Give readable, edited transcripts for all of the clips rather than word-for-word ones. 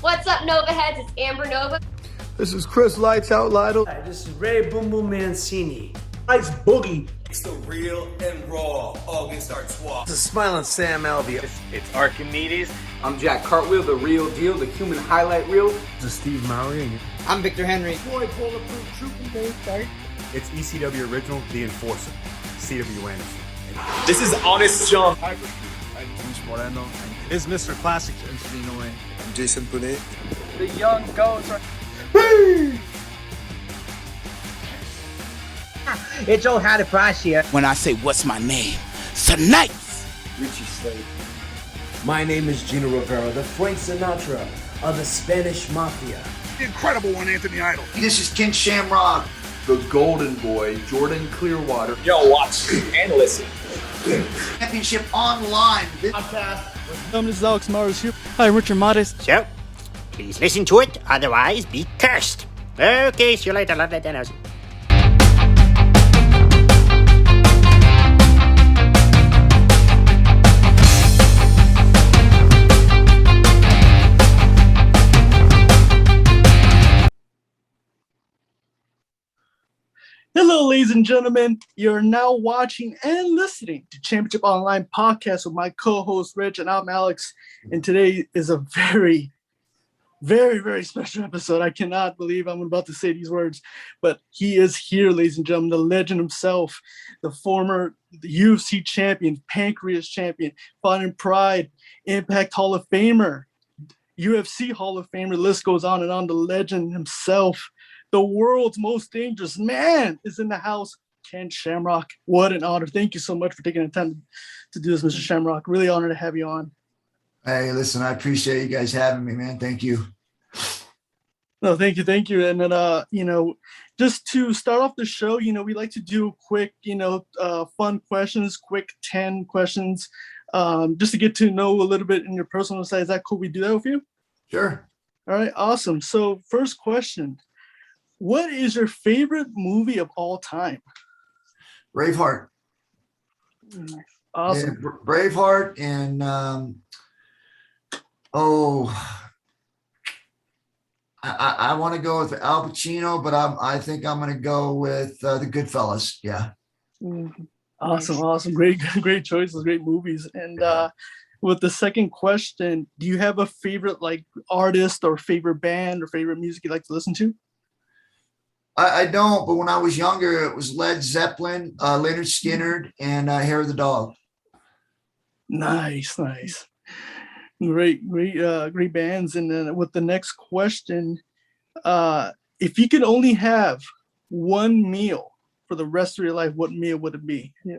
What's up, Nova Heads? It's Amber Nova. This is Chris Lights Out Lytle. Hi, this is Ray Boom Boom Mancini. Ice Boogie. It's the real and raw August Artois. This is Smiling Sam Alvey. It's Archimedes. I'm Jack Cartwheel, the real deal, the human highlight reel. This is Steve Mowry. I'm Victor Henry. Boy, Bulletproof Trooper Dave Dyke. It's ECW Original, The Enforcer, C.W. Anderson. This is Honest John. I'm Moreno. It's Mr. Classic. I'm Jason Punet. The young goats. It's old Howdy Price here. When I say what's my name, tonight. Richie Slade. My name is Gino Rivera, the Frank Sinatra of the Spanish Mafia. The incredible one, Anthony Idol. This is Ken Shamrock. The Golden Boy, Jordan Clearwater. Yo, watch and listen. Championship online. This is Alex Mars here. Hi, Richard Modest. So, please listen to it, otherwise be cursed. Okay, see you later. Love that house. Hello, ladies and gentlemen. You're now watching and listening to Championship Online Podcast with my co-host Rich, and I'm Alex. And today is a very, very, very special episode. I cannot believe I'm about to say these words, but he is here, ladies and gentlemen, the legend himself, the former UFC champion, Pancreas champion, fought in Pride, Impact Hall of Famer, UFC Hall of Famer. List goes on and on. The legend himself. The world's most dangerous man is in the house, Ken Shamrock. What an honor. Thank you so much for taking the time to do this, Mr. Shamrock. Really honored to have you on. Hey, listen, I appreciate you guys having me, man. Thank you. No, thank you. And then, just to start off the show, we like to do quick, fun questions, quick 10 questions, just to get to know a little bit in your personal side. Is that cool? We do that with you? Sure. All right, awesome. So first question. What is your favorite movie of all time? Braveheart. Awesome. Yeah, Braveheart and I want to go with Al Pacino, but I think I'm going to go with the Goodfellas. Yeah. Awesome. Great choices, great movies. And with the second question, do you have a favorite artist or favorite band or favorite music you like to listen to? I don't, but when I was younger, it was Led Zeppelin, Leonard Skinner, and Hair of the Dog. Nice. Great bands. And then with the next question, if you could only have one meal for the rest of your life, what meal would it be? Yeah.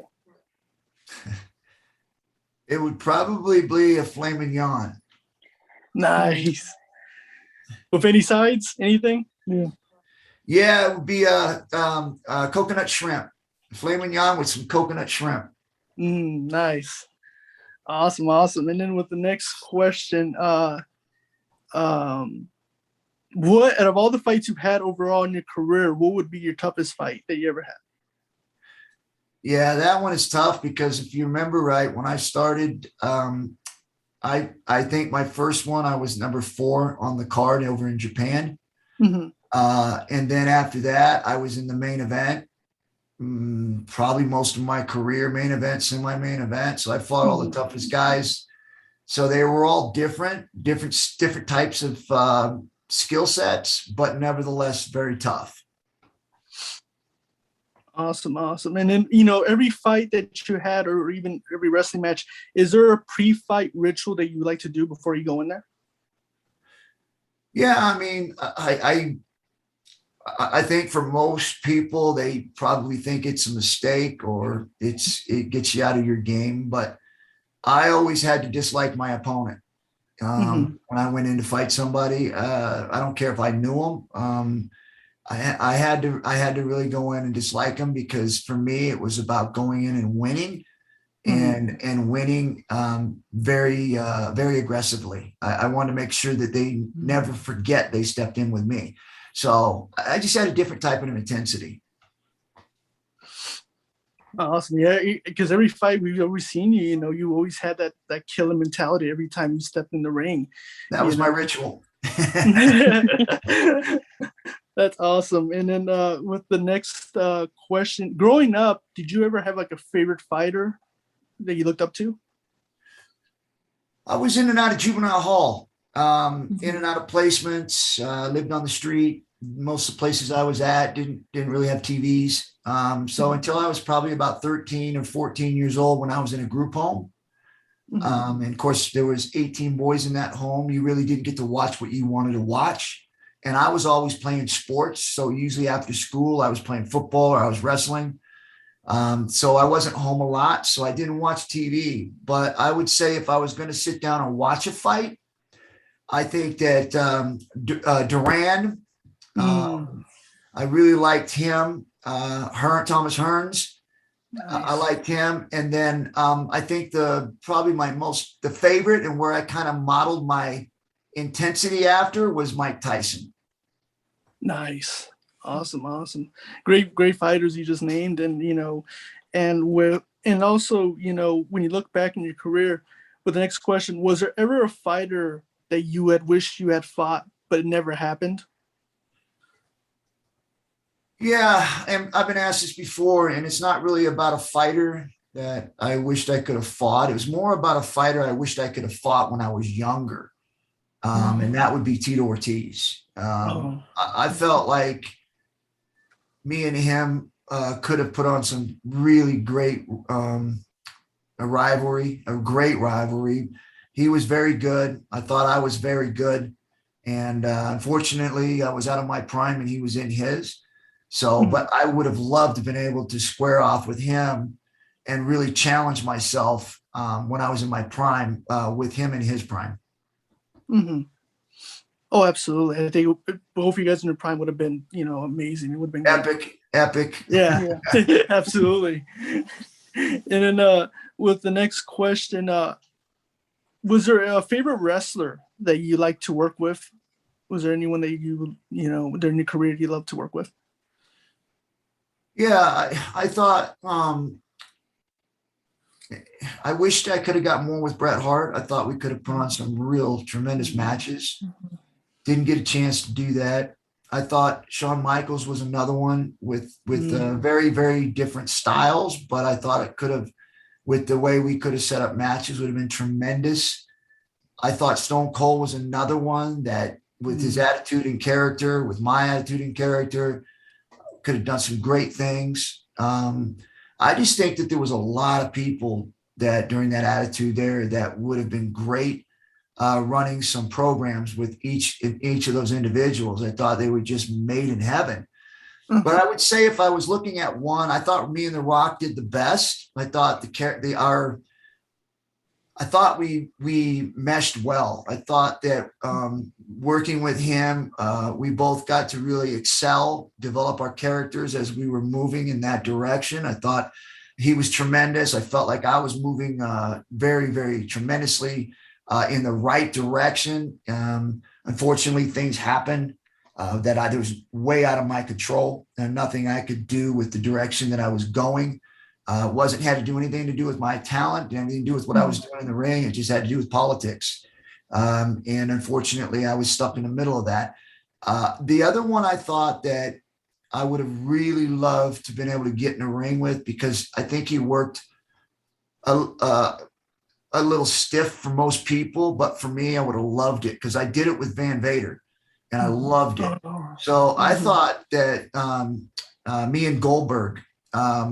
It would probably be a filet mignon. Nice. With any sides? Anything? Yeah. Yeah, it would be coconut shrimp. Filet mignon with some coconut shrimp. Nice. Awesome. And then with the next question, what out of all the fights you've had overall in your career, what would be your toughest fight that you ever had? Yeah, that one is tough because if you remember right, when I started, I think my first one, I was number 4 on the card over in Japan. Mm-hmm. And then after that, I was in the main event, probably most of my career, main event, semi-main event. So I fought all the toughest guys. So they were all different types of skill sets, but nevertheless very tough. Awesome. And then, every fight that you had or even every wrestling match, is there a pre-fight ritual that you like to do before you go in there? Yeah, I mean, I think for most people, they probably think it's a mistake or it gets you out of your game. But I always had to dislike my opponent when I went in to fight somebody. I don't care if I knew them. I had to really go in and dislike them because for me, it was about going in and winning. And winning very aggressively. I want to make sure that they never forget they stepped in with me. So I just had a different type of intensity. Awesome. Yeah, because every fight we've always seen you always had that killer mentality every time you stepped in the ring. That was my ritual. That's awesome. And then with the next question, growing up, did you ever have like a favorite fighter that you looked up to? I was in and out of juvenile hall, in and out of placements, lived on the street. Most of the places I was at didn't really have TVs. So until I was probably about 13 or 14 years old, when I was in a group home, and of course there was 18 boys in that home, you really didn't get to watch what you wanted to watch. And I was always playing sports. So usually after school, I was playing football or I was wrestling. So I wasn't home a lot. So I didn't watch TV. But I would say if I was going to sit down and watch a fight, I think that Duran, I really liked him. Thomas Hearns, I liked him. And then I think probably the favorite and where I kind of modeled my intensity after was Mike Tyson. Nice. Awesome. Great fighters you just named. And, and also, when you look back in your career with the next question, was there ever a fighter that you had wished you had fought, but it never happened? Yeah. And I've been asked this before, and it's not really about a fighter that I wished I could have fought. It was more about a fighter I wished I could have fought when I was younger. And that would be Tito Ortiz. I felt like me and him could have put on some really great a great rivalry. He was very good. I thought I was very good. And unfortunately, I was out of my prime and he was in his. So, but I would have loved to have been able to square off with him and really challenge myself when I was in my prime with him in his prime. Oh, absolutely. I think both of you guys in your prime would have been, amazing. It would have been epic. Yeah. Absolutely. And then with the next question, was there a favorite wrestler that you like to work with? Was there anyone that during your career you love to work with? Yeah, I thought I wished I could have got more with Bret Hart. I thought we could have put on some real tremendous matches. Didn't get a chance to do that. I thought Shawn Michaels was another one with very, very different styles, but I thought it could have, with the way we could have set up matches, would have been tremendous. I thought Stone Cold was another one that, with his attitude and character, with my attitude and character, could have done some great things. I just think that there was a lot of people that during that attitude there that would have been great running some programs with each of those individuals. I thought they were just made in heaven. But I would say if I was looking at one, I thought me and The Rock did the best. I thought I thought we meshed well. I thought that working with him, we both got to really excel, develop our characters as we were moving in that direction. I thought he was tremendous. I felt like I was moving very, very tremendously in the right direction. Unfortunately, things happened that was way out of my control, and nothing I could do with the direction that I was going. Wasn't had to do anything to do with my talent, didn't anything to do with what I was doing in the ring. It just had to do with politics. And unfortunately, I was stuck in the middle of that. The other one I thought that I would have really loved to have been able to get in a ring with, because I think he worked a little stiff for most people, but for me, I would have loved it because I did it with Van Vader and I loved it. So I thought that me and Goldberg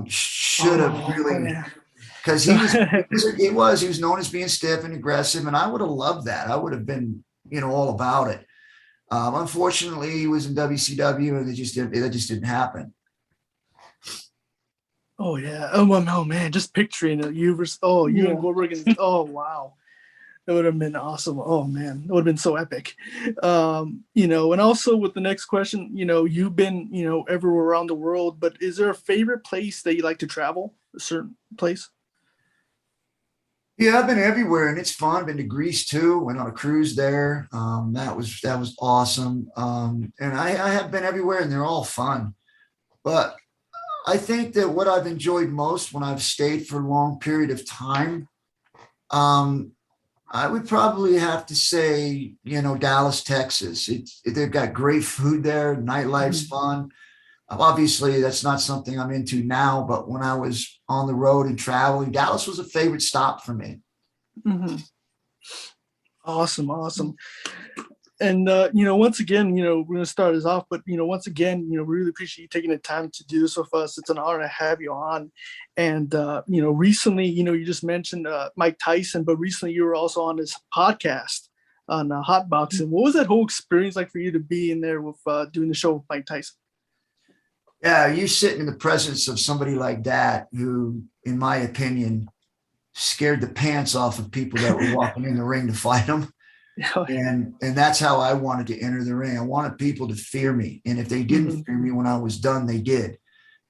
should have really, because he was known as being stiff and aggressive, and I would have loved that. I would have been, all about it. Unfortunately, he was in WCW, and that just didn't happen. Oh yeah. Oh man, just picturing it. You and Goldberg, and wow. That would have been awesome. Oh man, it would have been so epic. And also with the next question, you've been, everywhere around the world, but is there a favorite place that you like to travel? A certain place? Yeah, I've been everywhere and it's fun. Been to Greece too. Went on a cruise there. That was awesome. And I have been everywhere and they're all fun. But I think that what I've enjoyed most when I've stayed for a long period of time, I would probably have to say, Dallas, Texas. They've got great food there. Nightlife's fun. Obviously, that's not something I'm into now, but when I was on the road and traveling, Dallas was a favorite stop for me. Mm-hmm. Awesome. And, once again, we're going to start this off, but, once again, we really appreciate you taking the time to do this with us. It's an honor to have you on. And, recently, you just mentioned Mike Tyson, but recently you were also on this podcast on Hot Boxing. What was that whole experience like for you to be in there with doing the show with Mike Tyson? Yeah, you sitting in the presence of somebody like that who, in my opinion, scared the pants off of people that were walking in the ring to fight him. And that's how I wanted to enter the ring. I wanted people to fear me. And if they didn't fear me when I was done, they did.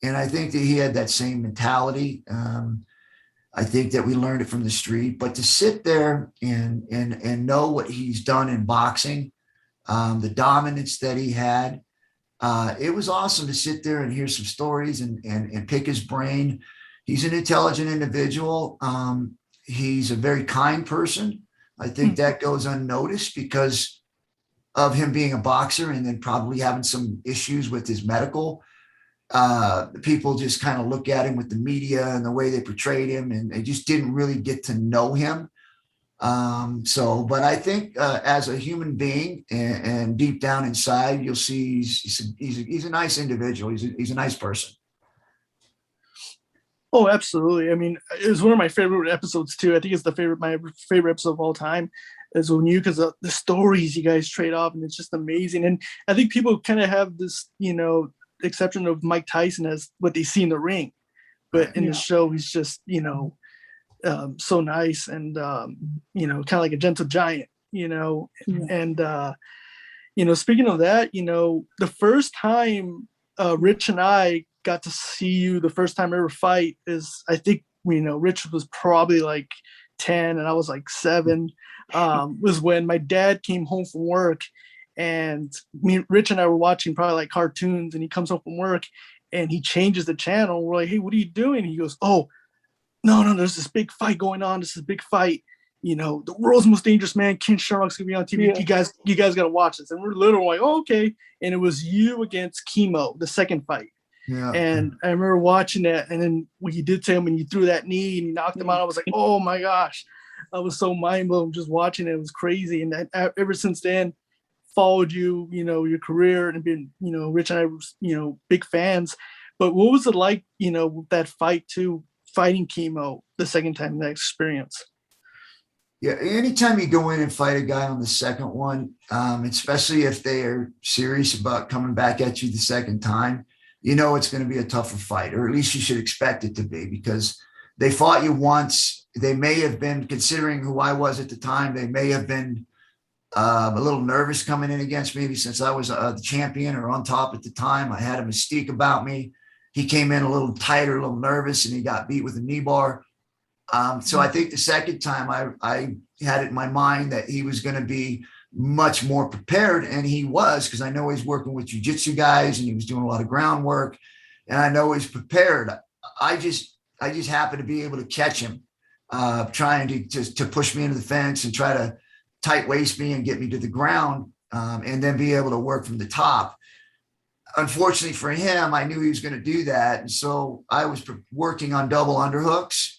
And I think that he had that same mentality. I think that we learned it from the street, but to sit there and know what he's done in boxing, the dominance that he had, it was awesome to sit there and hear some stories and pick his brain. He's an intelligent individual. He's a very kind person. I think that goes unnoticed because of him being a boxer and then probably having some issues with his medical. People just kind of look at him with the media and the way they portrayed him, and they just didn't really get to know him. But I think as a human being and deep down inside, you'll see he's a nice individual. He's a nice person. Oh, absolutely. I mean, it was one of my favorite episodes too. I think it's my favorite episode of all time is when because the stories you guys trade off, and it's just amazing. And I think people kind of have this, exception of Mike Tyson as what they see in the ring, but in the show, he's just, so nice and, kind of like a gentle giant, and, speaking of that, the first time Rich and I got to see you the first time I ever fight is, I think, Rich was probably like 10 and I was like 7, was when my dad came home from work and Rich and I were watching probably like cartoons, and he comes home from work and he changes the channel. We're like, hey, what are you doing? He goes, oh, no, there's this big fight going on. This is a big fight. The world's most dangerous man, Ken Shamrock's gonna be on TV. Yeah. You guys gotta watch this. And we're literally like, oh, okay. And it was you against Chemo, the second fight. Yeah. And I remember watching that, and then when you did to him and you threw that knee and you knocked him out, I was like, oh my gosh. I was so mind blown just watching it. It was crazy. And ever since then, followed you, your career, and been, Rich and I were, big fans. But what was it like, that fight too, fighting Chemo the second time, that experience? Yeah, anytime you go in and fight a guy on the second one, especially if they are serious about coming back at you the second time, it's going to be a tougher fight, or at least you should expect it to be, because they fought you once. They may have been, considering who I was at the time, they may have been a little nervous coming in against me since I was the champion or on top at the time. I had a mystique about me. He came in a little tighter, a little nervous, and he got beat with a knee bar. So I think the second time I had it in my mind that he was going to be much more prepared, and he was, because I know he's working with jiu-jitsu guys and he was doing a lot of groundwork, and I know he's prepared. I just happened to be able to catch him, trying to push me into the fence and try to tight waist me and get me to the ground, and then be able to work from the top. Unfortunately for him, I knew he was going to do that, and so I was working on double underhooks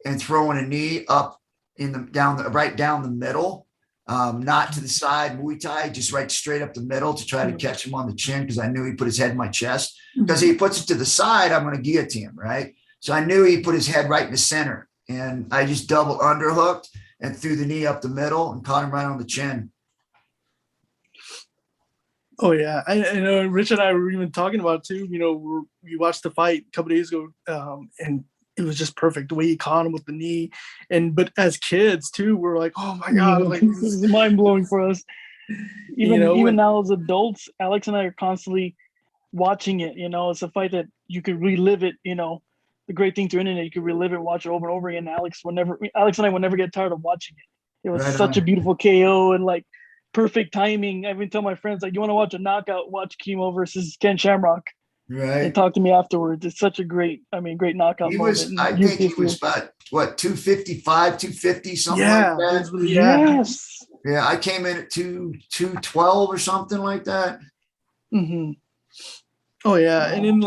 and throwing a knee up right down the middle. Not to the side Muay Thai, just right straight up the middle to try to catch him on the chin, because I knew he put his head in my chest. Because if he puts it to the side, I'm going to guillotine him, right? So I knew he put his head right in the center, and I just double underhooked and threw the knee up the middle and caught him right on the chin. Oh yeah, I know Rich and I were even talking about it too. We watched the fight a couple days ago, and it was just perfect the way he caught him with the knee. But as kids too, we're like, oh my god, like this is mind blowing for us. Even now as adults, Alex and I are constantly watching it. It's a fight that you could relive it. The great thing to internet, you could relive it, watch it over and over again. Alex and I would never get tired of watching it. It was such a beautiful KO and like perfect timing. I even tell my friends, like, you want to watch a knockout, watch Chemo versus Ken Shamrock. Right. And talk to me afterwards. It's such a great knockout moment. I think he was about, what, 255, 250, something like that? Yes. Yeah, I came in at 212 or something like that. Mm-hmm. Oh yeah, and then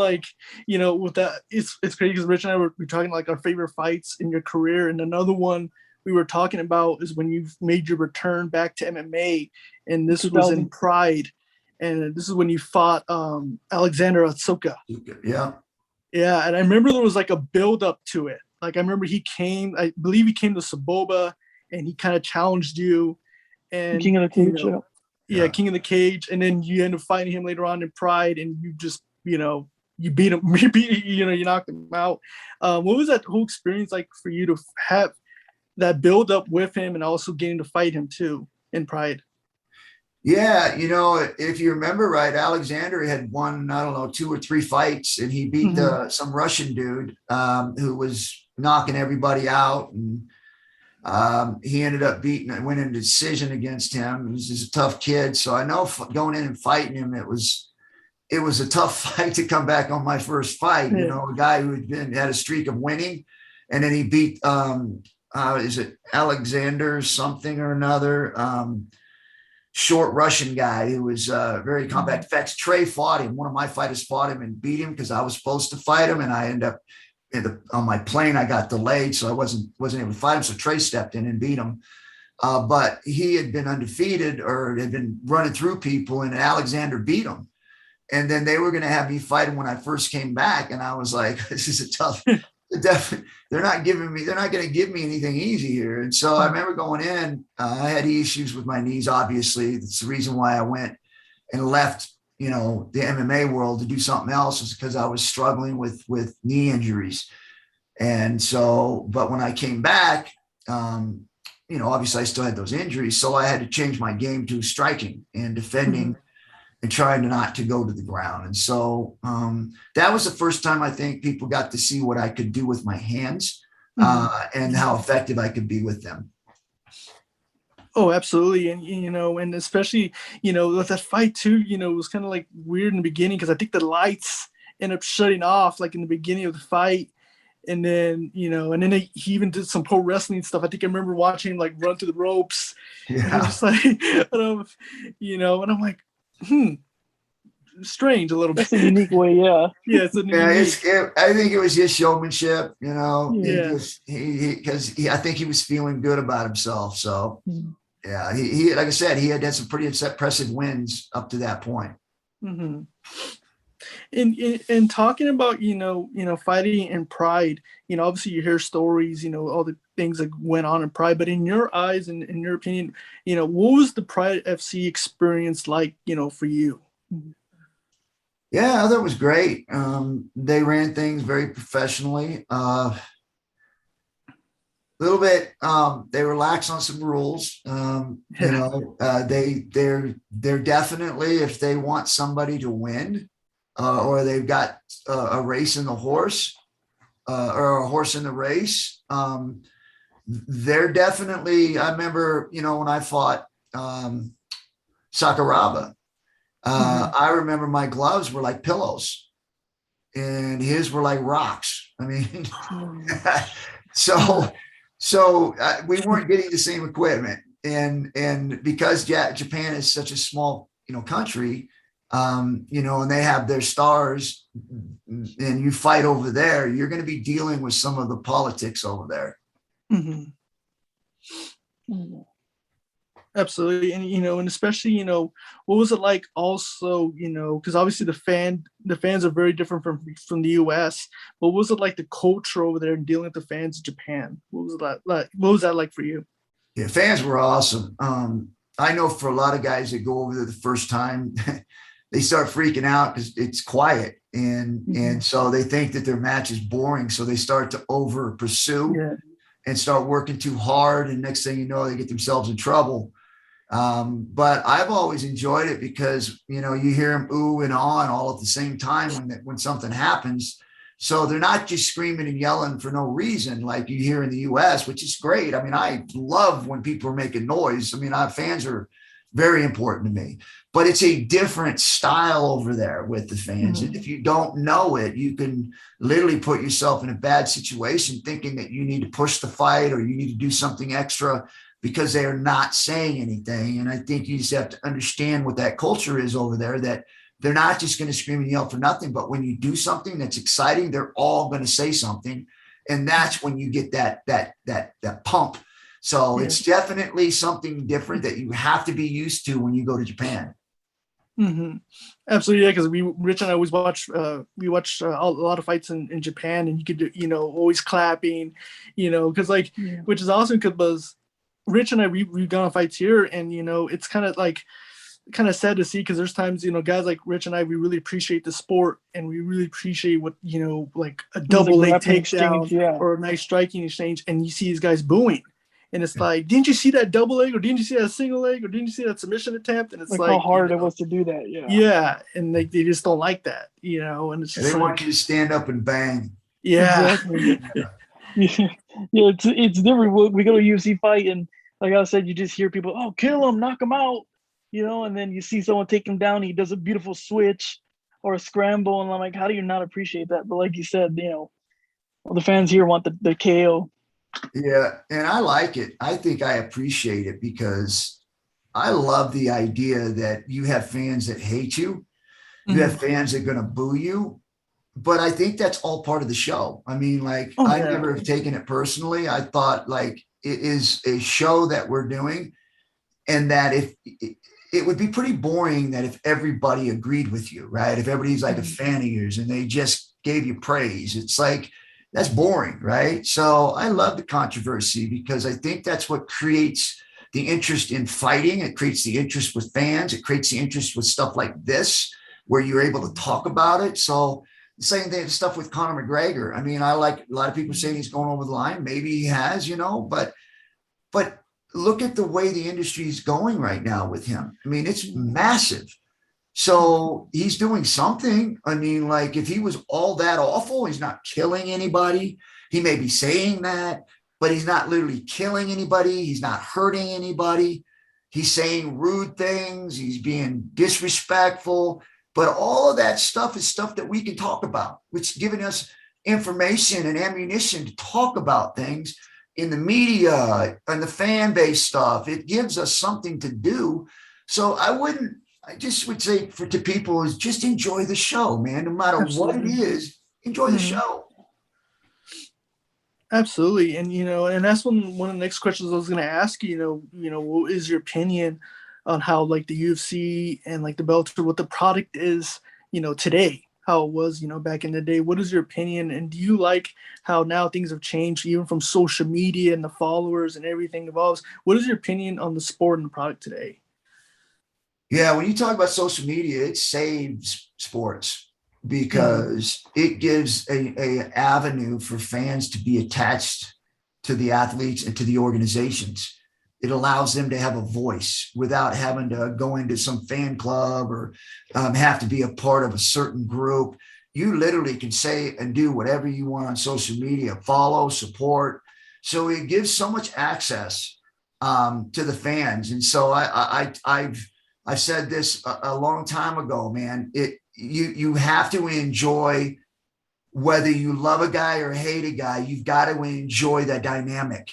with that, it's crazy because Rich and I were talking like our favorite fights in your career, and another one we were talking about is when you've made your return back to MMA, and this was in Pride, and this is when you fought Alexander Otsuka. Yeah, and I remember there was like a build up to it. Like I remember I believe he came to Saboba, and he kind of challenged you, and King of the Cage. Yeah, King of the Cage, and then you end up fighting him later on in Pride, and you just, you beat him, you knocked him out. What was that whole experience like for you to have that build up with him and also getting to fight him too in Pride? Yeah, if you remember right, Alexander had won, I don't know, 2 or 3 fights, and he beat some Russian dude who was knocking everybody out, and he ended up went in a decision against him. He was just a tough kid. So I know going in and fighting him, it was a tough fight to come back on my first fight. A guy who had a streak of winning, and then he beat, is it Alexander something or another, short Russian guy who was very compact. In fact, Trey fought him. One of my fighters fought him and beat him because I was supposed to fight him, and I ended up, on my plane, I got delayed, so I wasn't able to fight him. So Trey stepped in and beat him. But he had been undefeated or had been running through people, and Alexander beat him. And then they were going to have me fight him when I first came back. And I was like, this is a tough, they're not going to give me anything easy here. And so I remember going in, I had issues with my knees, obviously. That's the reason why I went and left the MMA world to do something else, was because I was struggling with knee injuries. And so, but when I came back, obviously I still had those injuries. So I had to change my game to striking and defending and trying not to go to the ground. And so that was the first time I think people got to see what I could do with my hands and how effective I could be with them. Oh, absolutely. And, and especially, with that fight too, it was kind of like weird in the beginning because I think the lights end up shutting off like in the beginning of the fight. And then, he even did some pro wrestling stuff. I think I remember watching him like run through the ropes. Yeah. And just like, and I'm like, strange a little bit. That's a unique way, yeah. Yeah, I think it was just showmanship, Yeah. Because I think he was feeling good about himself. So, yeah, he like I said, he had some pretty impressive wins up to that point. Mm-hmm. And talking about fighting in Pride, obviously you hear stories, all the things that went on in Pride, but in your eyes and in your opinion, what was the Pride FC experience like, for you? Yeah, that was great. They ran things very professionally. Little bit, they relax on some rules. They're definitely, if they want somebody to win, or they've got a race in the horse, or a horse in the race, they're definitely, I remember, when I fought Sakuraba, I remember my gloves were like pillows and his were like rocks. I mean, so we weren't getting the same equipment, and because Japan is such a small, country, and they have their stars, and you fight over there, you're going to be dealing with some of the politics over there. Mm-hmm. Absolutely. And, and especially, what was it like also, because obviously the fans are very different from the US. What was it like the culture over there and dealing with the fans in Japan? What was that like for you? Yeah, fans were awesome. I know for a lot of guys that go over there the first time, they start freaking out because it's quiet. And so they think that their match is boring. So they start to over pursue and start working too hard. And next thing you know, they get themselves in trouble. But I've always enjoyed it because, you hear them ooh and on all at the same time when something happens. So they're not just screaming and yelling for no reason like you hear in the US, which is great. I mean, I love when people are making noise. I mean, our fans are very important to me. But it's a different style over there with the fans. And if you don't know it, you can literally put yourself in a bad situation thinking that you need to push the fight or you need to do something extra because they are not saying anything. And I think you just have to understand what that culture is over there, that they're not just going to scream and yell for nothing, but when you do something that's exciting, they're all going to say something. And that's when you get that pump. So it's definitely something different that you have to be used to when you go to Japan. Absolutely, yeah. Because Rich and I always watch. We watch a lot of fights in Japan, and you could, always clapping, because which is awesome. Because Rich and I we've gone on fights here, and it's kind of sad to see, because there's times guys like Rich and I, we really appreciate the sport, and we really appreciate what like a double leg takedown or a nice striking exchange, and you see these guys booing. And it's like, didn't you see that double leg, or didn't you see that single leg, or didn't you see that submission attempt? And it's like how hard it was to do that. Yeah. And they just don't like that, and it's just they want you to stand up and bang. Yeah. Exactly. It's different. We go to a UFC fight, and like I said, you just hear people, oh, kill him, knock him out, and then you see someone take him down. He does a beautiful switch or a scramble. And I'm like, how do you not appreciate that? But like you said, the fans here want the KO. Yeah, and I like it. I think I appreciate it because I love the idea that you have fans that hate you. You have fans that are going to boo you. But I think that's all part of the show. I mean, I never have taken it personally. I thought it is a show that we're doing, and that if it would be pretty boring that if everybody agreed with you, right? If everybody's like a fan of yours and they just gave you praise, it's like, that's boring, right? So I love the controversy because I think that's what creates the interest in fighting. It creates the interest with fans. It creates the interest with stuff like this, where you're able to talk about it. So the same thing, stuff with Conor McGregor. I mean, I like a lot of people saying he's going over the line. Maybe he has, but look at the way the industry is going right now with him. I mean, it's massive. So he's doing something. I mean, if he was all that awful, he's not killing anybody. He may be saying that, but he's not literally killing anybody. He's not hurting anybody. He's saying rude things. He's being disrespectful. But all of that stuff is stuff that we can talk about, which is giving us information and ammunition to talk about things in the media and the fan base stuff. It gives us something to do. So I just would say to people is just enjoy the show, man. No matter what it is, enjoy the show. Absolutely. And, and that's one of the next questions I was going to ask you, what is your opinion on how the UFC and the Bellator, what the product is, today, how it was, back in the day? What is your opinion? And do you like how now things have changed, even from social media and the followers and everything evolves? What is your opinion on the sport and the product today? Yeah, when you talk about social media, it saves sports because it gives a avenue for fans to be attached to the athletes and to the organizations. It allows them to have a voice without having to go into some fan club or have to be a part of a certain group. You literally can say and do whatever you want on social media, follow, support. So it gives so much access to the fans. And so I've said this a long time ago, man. You have to enjoy, whether you love a guy or hate a guy, you've got to enjoy that dynamic,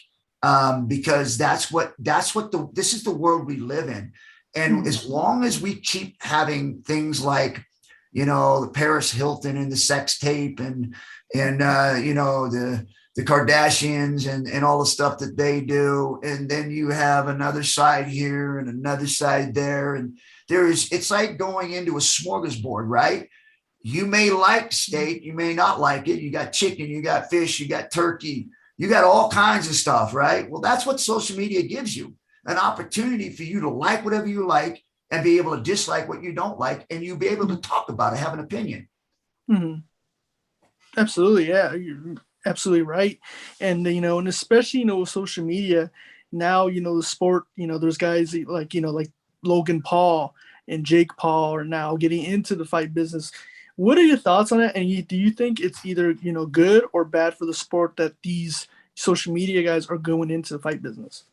because this is the world we live in. And as long as we keep having things like, the Paris Hilton and the sex tape and the Kardashians and all the stuff that they do. And then you have another side here and another side there. And it's like going into a smorgasbord, right? You may like steak, you may not like it. You got chicken, you got fish, you got turkey, you got all kinds of stuff, right? Well, that's what social media gives you, an opportunity for you to like whatever you like and be able to dislike what you don't like. And you be able to talk about it, have an opinion. Absolutely. Yeah. You're absolutely right. And, and especially, with social media now, the sport, there's guys like Logan Paul and Jake Paul are now getting into the fight business. What are your thoughts on it? And do you think it's either, good or bad for the sport that these social media guys are going into the fight business?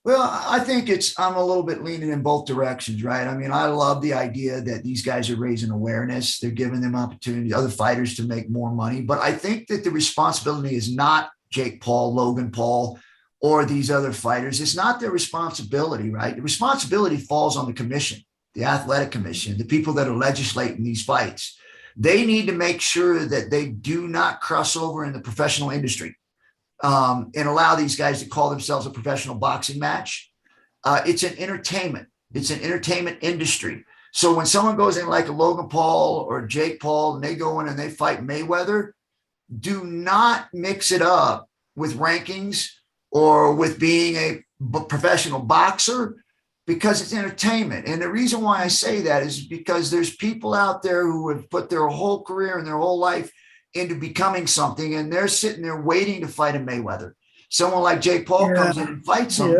Well, I think I'm a little bit leaning in both directions, right? I mean, I love the idea that these guys are raising awareness. They're giving them opportunities, other fighters to make more money. But I think that the responsibility is not Jake Paul, Logan Paul, or these other fighters. It's not their responsibility, right? The responsibility falls on the commission, the athletic commission, the people that are legislating these fights. They need to make sure that they do not cross over in the professional industry. And allow these guys to call themselves a professional boxing match. It's an entertainment. It's an entertainment industry. So when someone goes in like a Logan Paul or Jake Paul and they go in and they fight Mayweather, do not mix it up with rankings or with being a professional boxer, because it's entertainment. And the reason why I say that is because there's people out there who have put their whole career and their whole life into becoming something, and they're sitting there waiting to fight a Mayweather. Someone like Jake Paul comes in and fights him.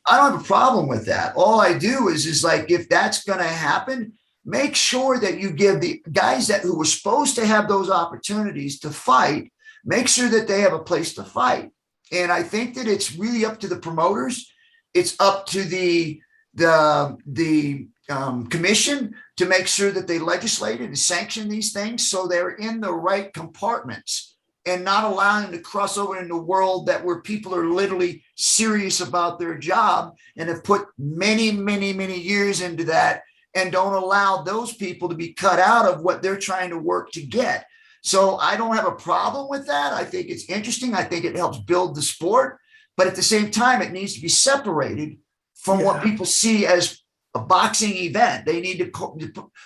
I don't have a problem with that. All I do is like, if that's going to happen, make sure that you give the guys who were supposed to have those opportunities to fight, make sure that they have a place to fight. And I think that it's really up to the promoters. It's up to the commission to make sure that they legislate and sanction these things so they're in the right compartments and not allowing them to cross over into a world where people are literally serious about their job and have put many, many, many years into that and don't allow those people to be cut out of what they're trying to work to get. So I don't have a problem with that. I think it's interesting. I think it helps build the sport, but at the same time, it needs to be separated from what people see as a boxing event. They need to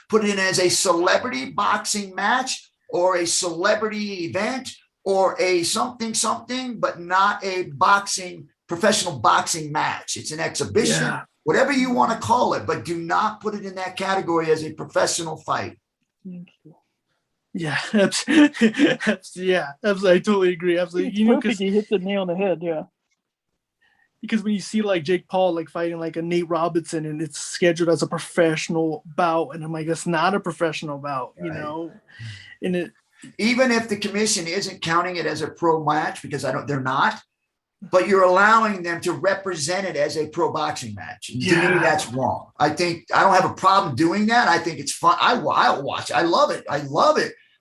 put it in as a celebrity boxing match or a celebrity event or a something, but not a professional boxing match. It's an exhibition, whatever you want to call it, but do not put it in that category as a professional fight. Yeah, absolutely. I totally agree. Absolutely. Perfect. You hit the nail on the head. Yeah. Because when you see like Jake Paul like fighting like a Nate Robinson and it's scheduled as a professional bout, and I'm like, it's not a professional bout, you know. And it, even if the commission isn't counting it as a pro match, because they're not, but you're allowing them to represent it as a pro boxing match. And to me, that's wrong. I think I don't have a problem doing that. I think it's fun. I'll watch. I love it.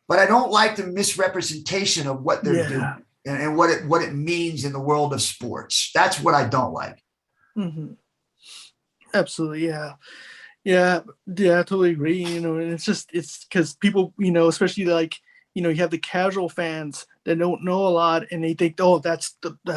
But I don't like the misrepresentation of what they're doing. And what it means in the world of sports. That's what I don't like. Mm-hmm. Absolutely. Yeah, I totally agree. You know, and it's because people, you know, especially like, you know, you have the casual fans that don't know a lot and they think, oh, that's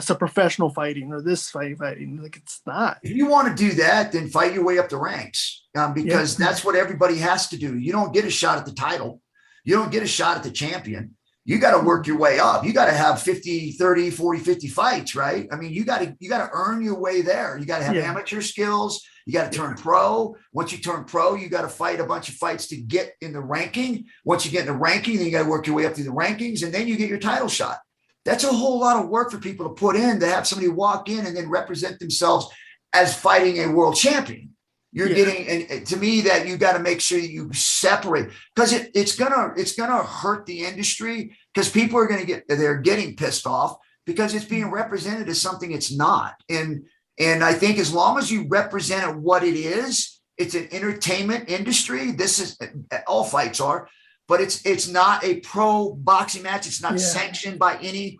a professional fighting or this fighting. Like, it's not. If you want to do that, then fight your way up the ranks because that's what everybody has to do. You don't get a shot at the title. You don't get a shot at the champion. You got to work your way up. You got to have 50, 30, 40, 50 fights, right? I mean, you got to earn your way there. You got to have amateur skills. You got to turn pro. Once you turn pro, you got to fight a bunch of fights to get in the ranking. Once you get in the ranking, then you got to work your way up through the rankings, and then you get your title shot. That's a whole lot of work for people to put in to have somebody walk in and then represent themselves as fighting a world champion. You're getting, and to me, that you got to make sure you separate, because it's gonna hurt the industry, because people are they're getting pissed off because it's being represented as something it's not. And I think as long as you represent it what it is, it's an entertainment industry. This is all fights are, but it's not a pro boxing match. It's not sanctioned by any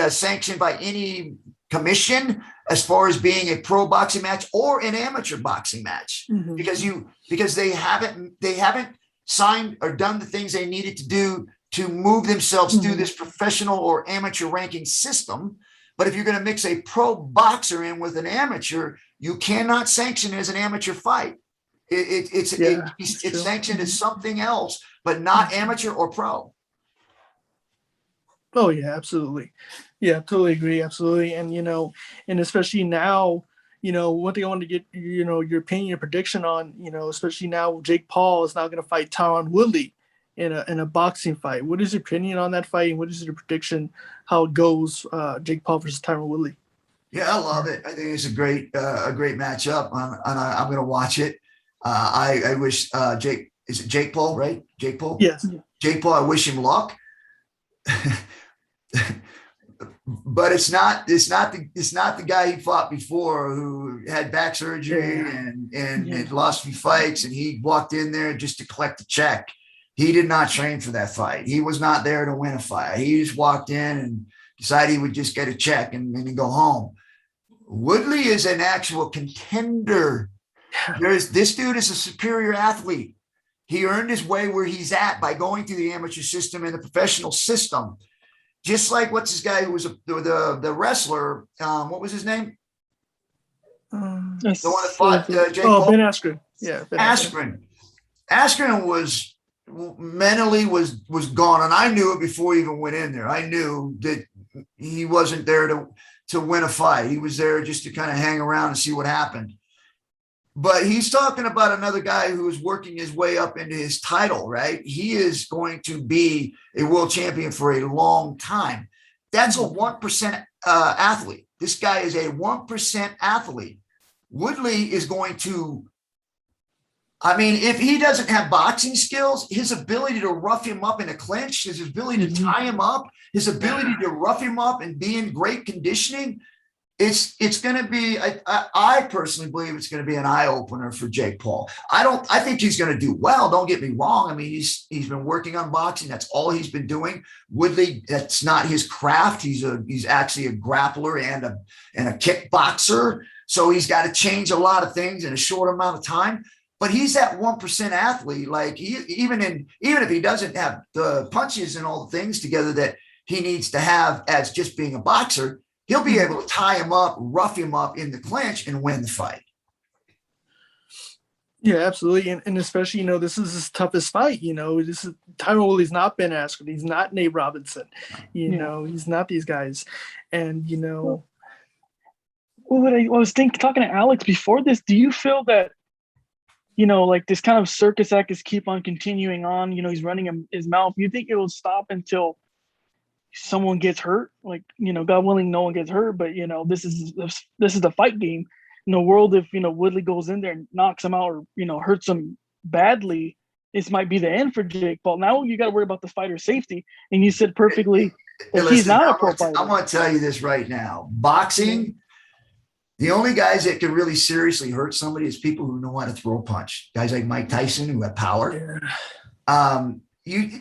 sanctioned by any commission as far as being a pro boxing match or an amateur boxing match, because they haven't signed or done the things they needed to do to move themselves through this professional or amateur ranking system. But if you're going to mix a pro boxer in with an amateur, you cannot sanction it as an amateur fight. It's sanctioned as something else, but not amateur or pro. Oh yeah, absolutely. Yeah, totally agree. Absolutely. And, you know, and especially now, you know, one thing I wanted to get, you know, your opinion, your prediction on, you know, especially now Jake Paul is now going to fight Tyron Woodley in a boxing fight. What is your opinion on that fight? And what is your prediction, how it goes, Jake Paul versus Tyron Woodley? Yeah, I love it. I think it's a great matchup, and I'm going to watch it. I wish is it Jake Paul, right? Jake Paul? Yes. Jake Paul, I wish him luck. but it's not the guy he fought before who had back surgery and had lost a few fights, and he walked in there just to collect a check. He did not train for that fight. He was not there to win a fight. He just walked in and decided he would just get a check and then go home. Woodley is an actual contender. This dude is a superior athlete. He earned his way where he's at by going through the amateur system and the professional system. Just like what's this guy who was the wrestler? What was his name? The one that fought Jake Paul? Ben Askren. Yeah, Ben Askren. Askren was mentally was gone, and I knew it before he even went in there. I knew that he wasn't there to win a fight. He was there just to kind of hang around and see what happened. But he's talking about another guy who is working his way up into his title, right? He is going to be a world champion for a long time. That's a 1% athlete. This guy is a 1% athlete. Woodley is going to, I mean, if he doesn't have boxing skills, his ability to rough him up in a clinch, his ability to tie him up, his ability to rough him up and be in great conditioning, it's going to be, I personally believe it's going to be an eye opener for Jake Paul. I think he's going to do well. Don't get me wrong. I mean, he's been working on boxing. That's all he's been doing. Woodley, that's not his craft. He's actually a grappler and a kickboxer. So he's got to change a lot of things in a short amount of time. But he's that 1% athlete. Like even if he doesn't have the punches and all the things together that he needs to have as just being a boxer, he'll be able to tie him up, rough him up in the clinch, and win the fight. Yeah, absolutely. And especially, this is his toughest fight. This is Tyron Woodley's not Ben Askren. He's not Nate Robinson. He's not these guys. And, Well, I was talking to Alex before this. Do you feel that, like this kind of circus act is keep on continuing on? He's running his mouth. You think it will stop until someone gets hurt? Like, God willing, no one gets hurt. But this is the fight game. In the world, if Woodley goes in there and knocks him out or hurts him badly, this might be the end for Jake Paul. Now you got to worry about the fighter's safety. And you said perfectly that he's not a pro fighter. I'm going to tell you this right now. Boxing. The only guys that can really seriously hurt somebody is people who know how to throw a punch. Guys like Mike Tyson who have power.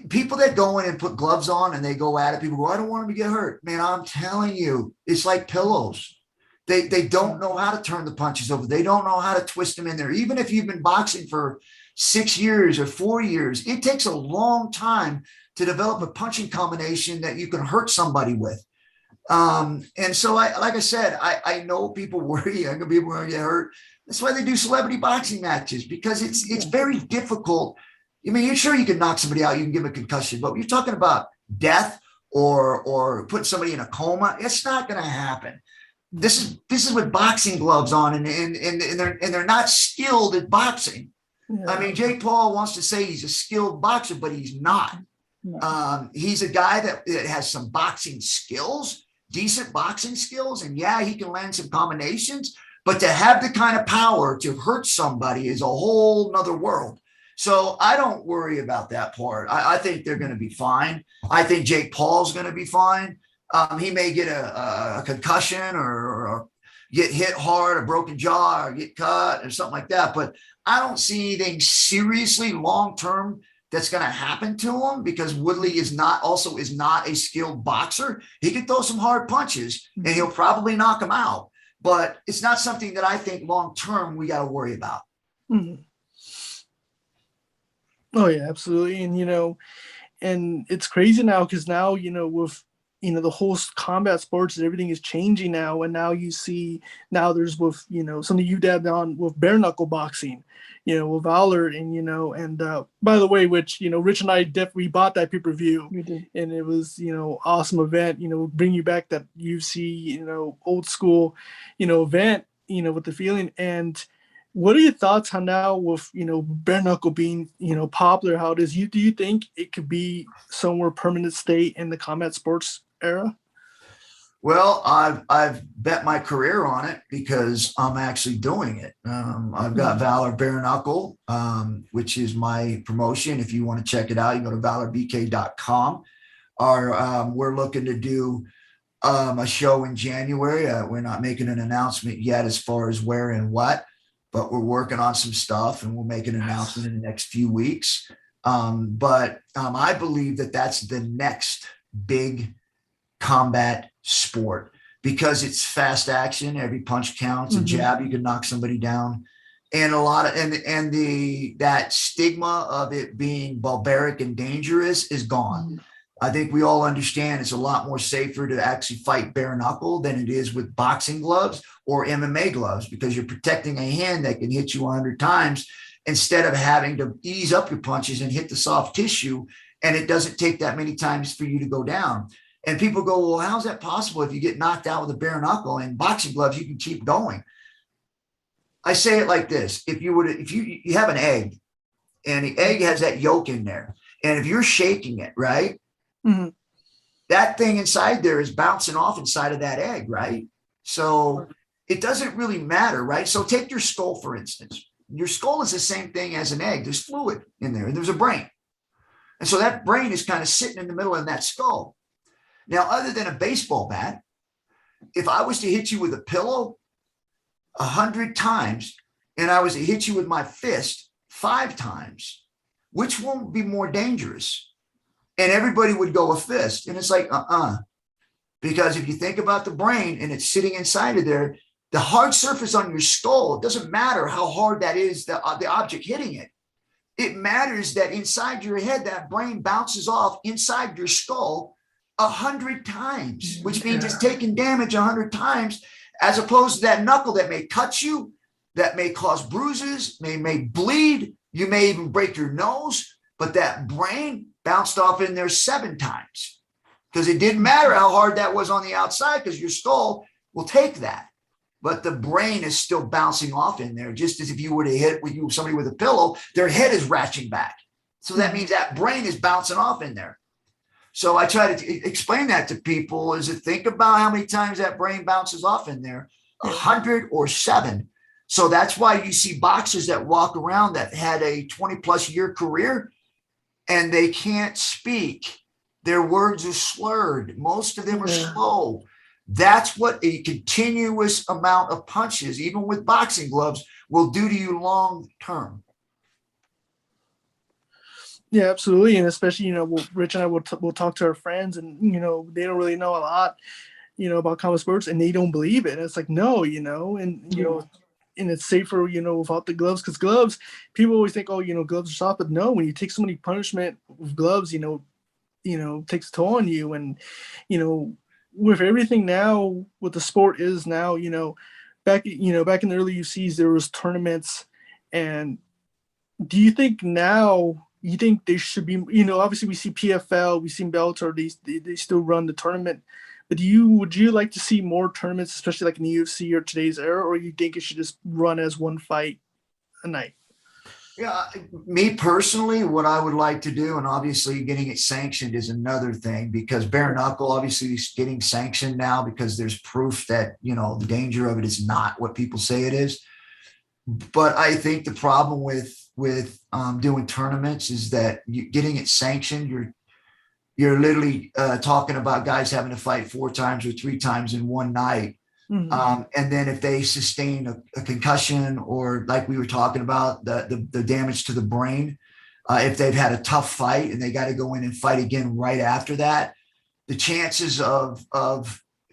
People that go in and put gloves on and they go at it, people go, I don't want them to get hurt. Man, I'm telling you, it's like pillows. They don't know how to turn the punches over. They don't know how to twist them in there. Even if you've been boxing for 6 years or 4 years, it takes a long time to develop a punching combination that you can hurt somebody with. And so like I said, I know people worry. I know people are going to get hurt. That's why they do celebrity boxing matches, because it's very difficult. I mean, you're sure you can knock somebody out, you can give them a concussion, but when you're talking about death or putting somebody in a coma, it's not going to happen. This is with boxing gloves on, and they're not skilled at boxing. Yeah. I mean, Jake Paul wants to say he's a skilled boxer, but he's not. No. He's a guy that has some boxing skills, decent boxing skills, and yeah, he can land some combinations, but to have the kind of power to hurt somebody is a whole nother world. So I don't worry about that part. I think they're going to be fine. I think Jake Paul's going to be fine. He may get a concussion or get hit hard, a broken jaw, or get cut or something like that. But I don't see anything seriously long-term that's going to happen to him, because Woodley is not a skilled boxer. He can throw some hard punches and he'll probably knock him out, but it's not something that I think long-term we got to worry about. Mm-hmm. Oh yeah, absolutely. And, and it's crazy now, because now, with, the whole combat sports and everything is changing now. And now you see, there's with, something you dabbed on with bare knuckle boxing, with Valor, and by the way, which, Rich and I we bought that pay-per-view, and it was, awesome event, bring you back that UFC, old school, event, with the feeling. And what are your thoughts on now with, bare knuckle being, popular, how it is? Do you think it could be somewhere permanent state in the combat sports era? Well, I've bet my career on it, because I'm actually doing it. I've got Valor Bare Knuckle, which is my promotion. If you want to check it out, you go to valorbk.com. We're looking to do a show in January. We're not making an announcement yet as far as where and what, but we're working on some stuff, and we'll make an announcement in the next few weeks. But I believe that that's the next big combat sport, because it's fast action. Every punch counts. A jab, you can knock somebody down. And a lot of that stigma of it being barbaric and dangerous is gone. I think we all understand it's a lot more safer to actually fight bare knuckle than it is with boxing gloves or MMA gloves, because you're protecting a hand that can hit you 100 times instead of having to ease up your punches and hit the soft tissue. And it doesn't take that many times for you to go down. And people go, well, how's that possible? If you get knocked out with a bare knuckle and boxing gloves, you can keep going. I say it like this. If you have an egg, and the egg has that yolk in there, and if you're shaking it, right, that thing inside there is bouncing off inside of that egg, right? So it doesn't really matter, right? So take your skull, for instance. Your skull is the same thing as an egg. There's fluid in there, and there's a brain. And so that brain is kind of sitting in the middle of that skull. Now, other than a baseball bat, if I was to hit you with a pillow 100 times, and I was to hit you with my fist 5 times, which one would be more dangerous? And everybody would go a fist. And it's like, because if you think about the brain and it's sitting inside of there, the hard surface on your skull, it doesn't matter how hard that is, the object hitting it. It matters that inside your head, that brain bounces off inside your skull 100 times, which means it's taking damage 100 times, as opposed to that knuckle that may cut you, that may cause bruises, may bleed. You may even break your nose, but that brain bounced off in there 7 times, because it didn't matter how hard that was on the outside, because your skull will take that. But the brain is still bouncing off in there, just as if you were to hit somebody with a pillow, their head is ratcheting back. So that means that brain is bouncing off in there. So I try to explain that to people, is to think about how many times that brain bounces off in there, 100 or 7. So that's why you see boxers that walk around that had a 20+ year career and they can't speak. Their words are slurred. Most of them are slow. That's what a continuous amount of punches, even with boxing gloves, will do to you long term. Yeah, absolutely. And especially, Rich and I will talk to our friends, and, they don't really know a lot, about combat sports, and they don't believe it. And it's like, no, and, and it's safer, without the gloves, because gloves, people always think, oh, gloves are soft, but no, when you take so many punishment with gloves, takes a toll on you. And, with everything now, what the sport is now, back in the early UFCs, there was tournaments. And do you think now, you think they should be, obviously we see PFL, we see Bellator, they still run the tournament, but would you like to see more tournaments, especially like in the UFC or today's era, or you think it should just run as one fight a night? Yeah, me personally, what I would like to do, and obviously getting it sanctioned is another thing, because bare knuckle obviously is getting sanctioned now because there's proof that, the danger of it is not what people say it is. But I think the problem with doing tournaments is that getting it sanctioned, you're literally talking about guys having to fight 4 times or 3 times in one night. And then if they sustain a concussion, or like we were talking about, the damage to the brain, if they've had a tough fight and they got to go in and fight again right after that, the chances of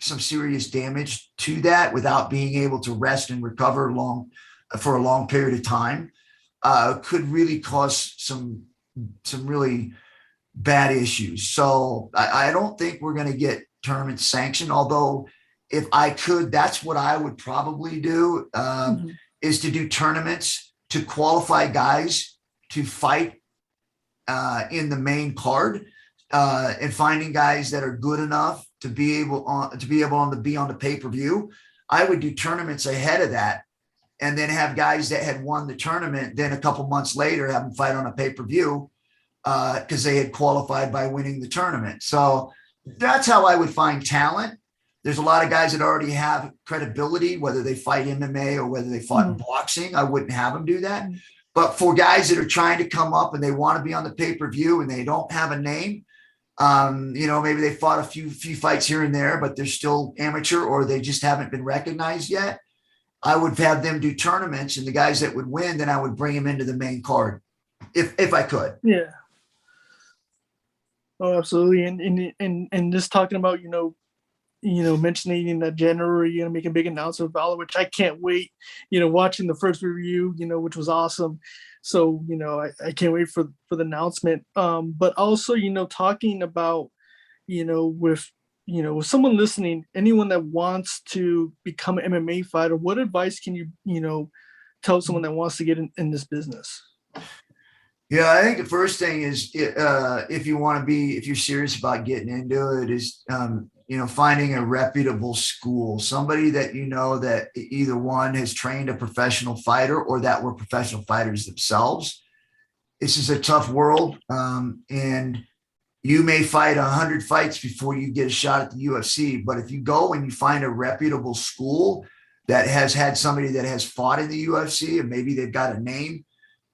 some serious damage to that without being able to rest and recover for a long period of time could really cause some really bad issues. So I don't think we're going to get tournament sanctioned, although if I could, that's what I would probably do, is to do tournaments to qualify guys to fight in the main card, and finding guys that are good enough to be able to be on the pay-per-view. I would do tournaments ahead of that, and then have guys that had won the tournament, then a couple months later have them fight on a pay-per-view because they had qualified by winning the tournament. So that's how I would find talent. There's a lot of guys that already have credibility, whether they fight MMA or whether they fought in boxing. I wouldn't have them do that. But for guys that are trying to come up and they want to be on the pay-per-view and they don't have a name, Maybe they fought a few fights here and there, but they're still amateur or they just haven't been recognized yet. I would have them do tournaments, and the guys that would win, then I would bring them into the main card if I could. Yeah. Oh, absolutely. And just talking about, mentioning that January, you're going to make a big announcement of Valor, which I can't wait, watching the first review, which was awesome. So, I can't wait for the announcement. But also, talking about, with someone listening, anyone that wants to become an MMA fighter, what advice can you, tell someone that wants to get in this business? Yeah, I think the first thing is if you're serious about getting into it is, finding a reputable school, somebody that that either one has trained a professional fighter or that were professional fighters themselves. This is a tough world, and you may fight 100 fights before you get a shot at the UFC. But if you go and you find a reputable school that has had somebody that has fought in the UFC and maybe they've got a name,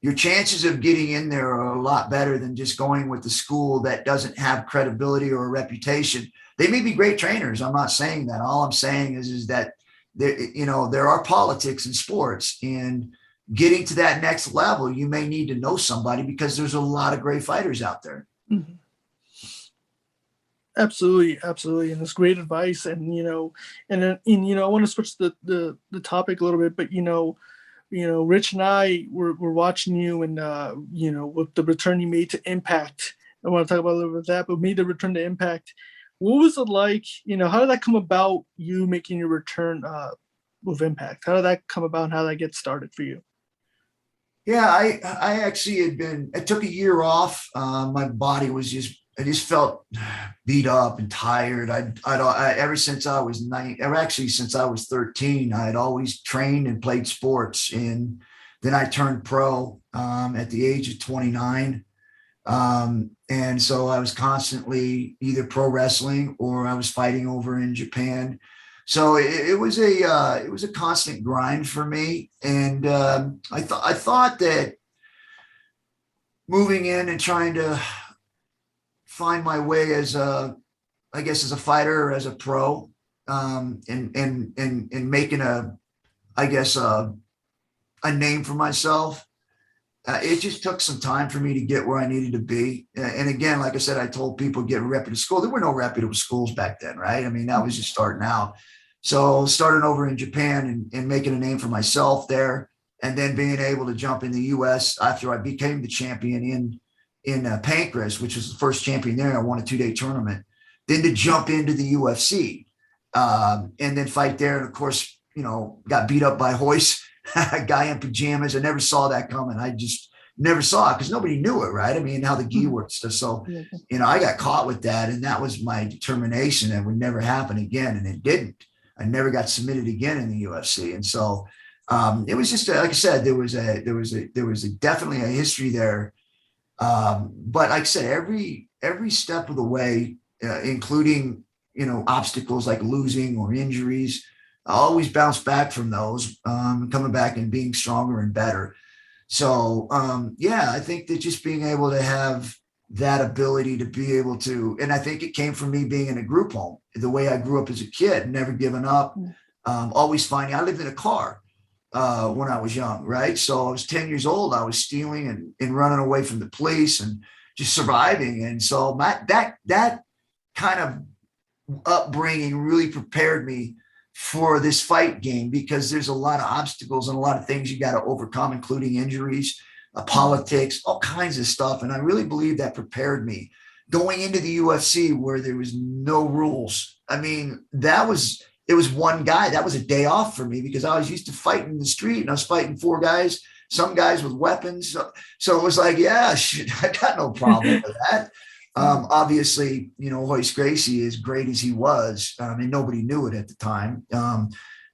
your chances of getting in there are a lot better than just going with the school that doesn't have credibility or a reputation. They may be great trainers. I'm not saying that. All I'm saying is that there are politics in sports, and getting to that next level, you may need to know somebody because there's a lot of great fighters out there. Mm-hmm. Absolutely. And it's great advice. And, I want to switch the topic a little bit, but, Rich and I were watching you and, with the return you made to Impact. I want to talk about a little bit of that, but made the return to Impact. What was it like? How did that come about, you making your return with Impact? How did that come about and how did that get started for you? Yeah, I actually I took a year off. My body was I just felt beat up and tired. Ever since I was since I was 13, I had always trained and played sports. And then I turned pro at the age of 29. And so I was constantly either pro wrestling or I was fighting over in Japan. So it was a constant grind for me. And I thought that moving in and trying to find my way as a fighter or as a pro, and making a name for myself. It just took some time for me to get where I needed to be. And again, like I said, I told people get a reputable school. There were no reputable schools back then, right? I mean, that was just starting out. So starting over in Japan and making a name for myself there, and then being able to jump in the US after I became the champion in Pancras, which was the first champion there. I won a 2-day tournament. Then to jump into the UFC and then fight there. And of course, got beat up by Hoist, a guy in pajamas. I never saw that coming. I just never saw it because nobody knew it, right? I mean, how the gi works. So, I got caught with that. And that was my determination that would never happen again. And it didn't. I never got submitted again in the UFC. And so it was just, like I said, there was definitely a history there. But like I said, every step of the way, including, obstacles like losing or injuries, I always bounce back from those, coming back and being stronger and better. So, I think that just being able to have that ability to be able to, and I think it came from me being in a group home, the way I grew up as a kid, never giving up, always finding, I lived in a car when I was young, right? So I was 10 years old, I was stealing and running away from the police and just surviving. And so that kind of upbringing really prepared me for this fight game, because there's a lot of obstacles and a lot of things you got to overcome, including injuries, politics, all kinds of stuff. And I really believe that prepared me going into the UFC where there was no rules. I mean, it was one guy. That was a day off for me because I was used to fighting in the street and I was fighting 4 guys, some guys with weapons. So it was like, yeah, shit, I got no problem with that. Obviously, Hoist Gracie, as great as he was, and nobody knew it at the time,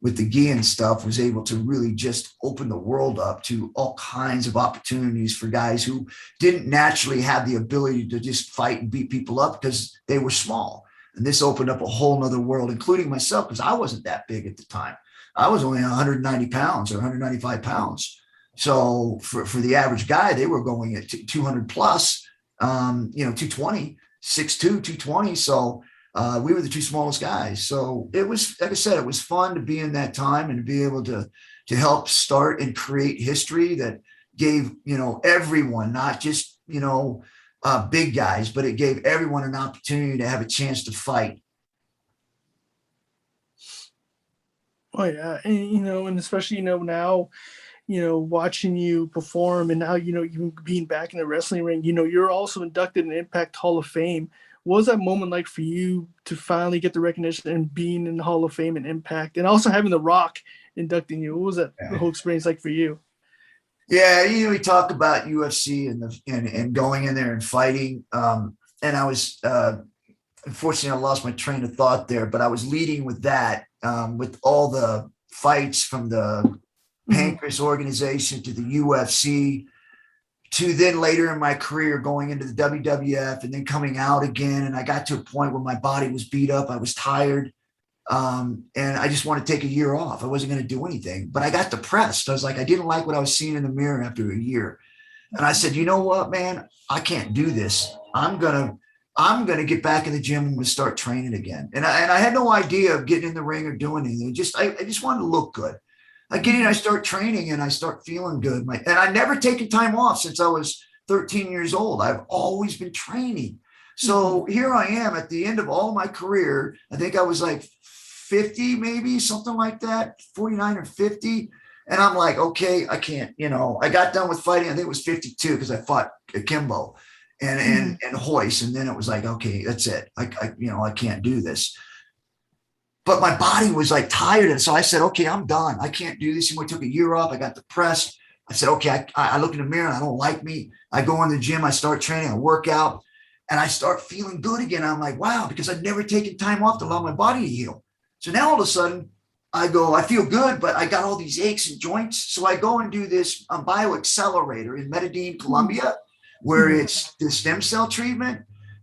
with the gi and stuff, was able to really just open the world up to all kinds of opportunities for guys who didn't naturally have the ability to just fight and beat people up because they were small. And this opened up a whole nother world, including myself, because I wasn't that big at the time. I was only 190 pounds or 195 pounds. So for the average guy, they were going at 200 plus, 220. 6'2", 220. So we were the two smallest guys. So it was, like I said, it was fun to be in that time and to be able to help start and create history that gave, everyone, not just, big guys, but it gave everyone an opportunity to have a chance to fight. Oh yeah. And, and especially, now, watching you perform and now, even being back in the wrestling ring, you're also inducted in Impact Hall of Fame. What was that moment like for you to finally get the recognition and being in the Hall of Fame and Impact, and also having The Rock inducting you? What was that the whole experience like for you? Yeah, we talk about UFC and going in there and fighting. And I was, unfortunately, I lost my train of thought there, but I was leading with that, with all the fights from the Pancreas organization to the UFC, to then later in my career going into the WWF and then coming out again. And I got to a point where my body was beat up. I was tired. And I just wanted to take a year off. I wasn't going to do anything, but I got depressed. I was like, I didn't like what I was seeing in the mirror after a year. And I said, you know what, man, I can't do this. I'm going to get back in the gym and start training again. And I had no idea of getting in the ring or doing anything. I just wanted to look good. I get in, I start training and I start feeling good. And I never taken time off since I was 13 years old. I've always been training. So here I am at the end of all my career. I think I was like 50, maybe something like that, 49 or 50. And I'm like, okay, I can't, I got done with fighting. I think it was 52 because I fought Kimbo and Hoist. And then it was like, okay, that's it. I can't do this. But my body was like tired. And so I said, okay, I'm done. I can't do this anymore. I took a year off. I got depressed. I said, okay, I look in the mirror and I don't like me. I go in the gym, I start training, I work out, and I start feeling good again. I'm like, wow, because I'd never taken time off to allow my body to heal. So now all of a sudden I feel good, but I got all these aches and joints. So I go and do this bioaccelerator in Medellin, Colombia, where it's the stem cell treatment.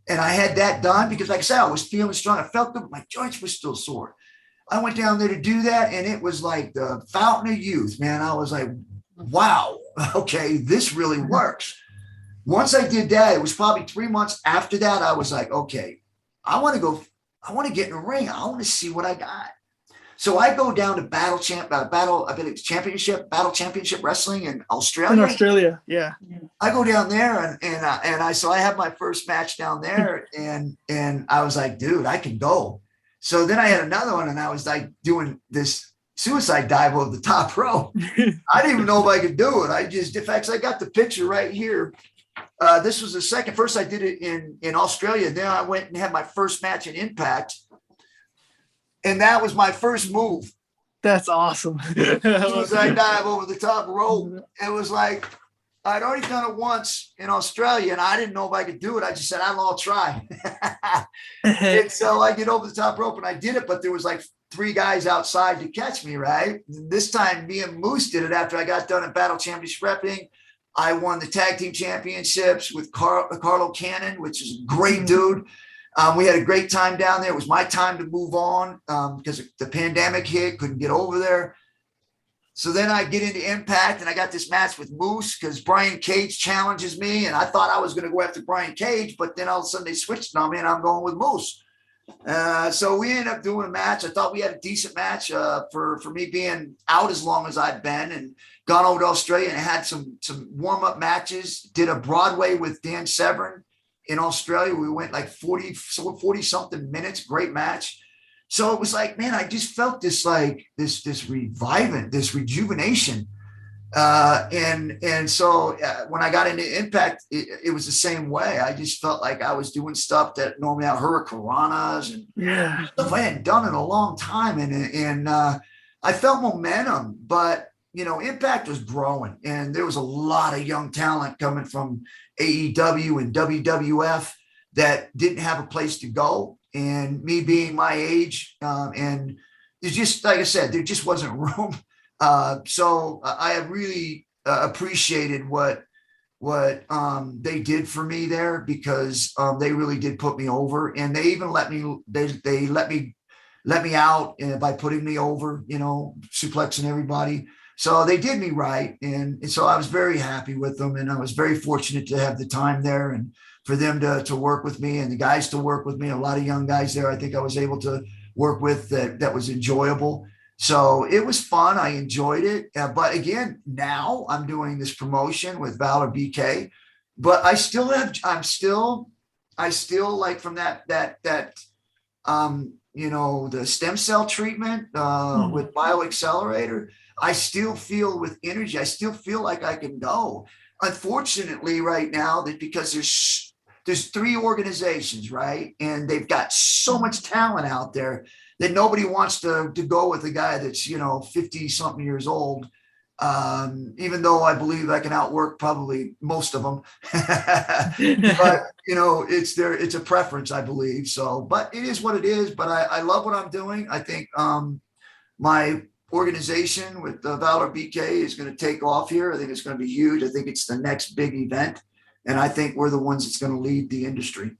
And I had that done because, like I said, I was feeling strong. I felt good, but my joints were still sore. I went down there to do that, and it was like the fountain of youth, man. I was like, wow, okay, this really works. Once I did that, it was probably 3 months after that, I was like, okay, I want to get in the ring. I want to see what I got. So I go down to Battle Championship Wrestling in Australia. In Australia, yeah. I go down there and I have my first match down there and I was like, dude, I can go. So then I had another one and I was like doing this suicide dive over the top rope. I didn't even know if I could do it. In fact, I got the picture right here. This was the second. First I did it in Australia. Then I went and had my first match in Impact. And that was my first move. That's awesome. Suicide dive over the top rope. It was like, I'd already done it once in Australia and I didn't know if I could do it. I just said, I'll try. And so I get over the top rope and I did it, but there was like 3 guys outside to catch me, right? This time me and Moose did it after I got done at Battle Championship Repping. I won the tag team championships with Carlo Cannon, which is a great dude. We had a great time down there. It was my time to move on because the pandemic hit, couldn't get over there. So then I get into Impact and I got this match with Moose because Brian Cage challenges me. And I thought I was going to go after Brian Cage, but then all of a sudden they switched on me and I'm going with Moose. So we ended up doing a match. I thought we had a decent match for me being out as long as I'd been and gone over to Australia and had some warm-up matches. Did a Broadway with Dan Severn in Australia. We went like 40 something minutes, great match. So it was like, man, I just felt this rejuvenation. And so when I got into Impact, it was the same way. I just felt like I was doing stuff that normally I hurricanranas and stuff I hadn't done in a long time. And I felt momentum, but Impact was growing and there was a lot of young talent coming from AEW and WWF that didn't have a place to go. And me being my age, and it's just, like I said, there just wasn't room. So I really appreciated what they did for me there because they really did put me over, and they even let me out by putting me over, suplexing everybody. So they did me right. And so I was very happy with them. And I was very fortunate to have the time there and for them to work with me and the guys to work with me. A lot of young guys there, I think I was able to work with that was enjoyable. So it was fun. I enjoyed it. But again, now I'm doing this promotion with Valor BK, but I still like from that the stem cell treatment with BioAccelerator, I still feel with energy. I still feel like I can go. Unfortunately, right now, that because there's 3 organizations, right? And they've got so much talent out there that nobody wants to go with a guy that's, 50 something years old. Even though I believe I can outwork probably most of them, but it's a preference, I believe. So, but it is what it is, but I love what I'm doing. I think, my organization with the Valor BK is going to take off here. I think it's going to be huge. I think it's the next big event. And I think we're the ones that's going to lead the industry.